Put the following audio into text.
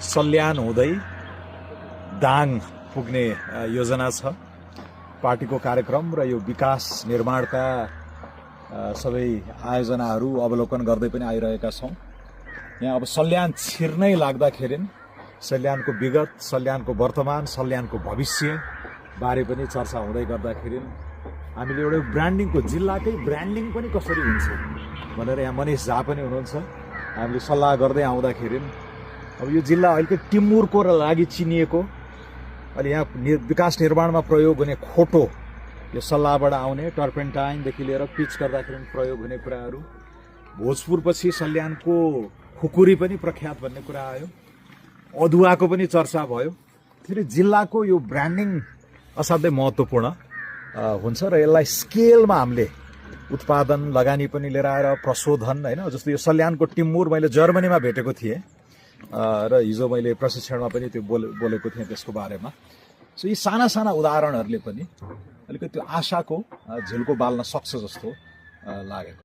सल्यान हुँदै दाङ पुग्ने योजना छ। पार्टीको कार्यक्रम र यो विकास निर्माणका सबै आयोजनाहरू अवलोकन गर्दै पनि आइरहेका छौँ। यहाँ अब सल्यान छिर्नै लाग्दाखेरि सल्यानको विगत, सल्यानको वर्तमान, सल्यानको भविष्य बारे पनि चर्चा हुँदै गर्दाखेरि हामीले एउटा ब्रान्डिङको, जिल्लाकै ब्रान्डिङ पनि कसरी हुन्छ भनेर यहाँ मनिष झा पनि हुनुहुन्छ। हामीले सल्लाह गर्दै आउँदाखेरि अब यो जिल्ला अहिले टिमुरको लागि चिनिएको, अहिले यहाँ विकास निर्माणमा प्रयोग हुने खोटो, यो सल्लाहबाट आउने टर्पेन्टाइनदेखि लिएर पिच गर्दाखेरि प्रयोग हुने कुराहरू, भोजपुरपछि सल्यानको खुकुरी पनि प्रख्यात भन्ने कुरा आयो, अदुवाको पनि चर्चा भयो। फेरि जिल्लाको यो ब्रान्डिङ असाध्यै महत्त्वपूर्ण हुन्छ र यसलाई स्केलमा हामीले उत्पादन, लगानी पनि लिएर आएर प्रशोधन, होइन, जस्तो यो सल्यानको टिमुर मैले जर्मनीमा भेटेको थिएँ र हिजो मैले प्रशिक्षणमा पनि त्यो बोलेको थिएँ त्यसको बारेमा। सो यी साना साना उदाहरणहरूले पनि अलिकति त्यो आशाको झिल्को बाल्न सक्छ जस्तो लागेको।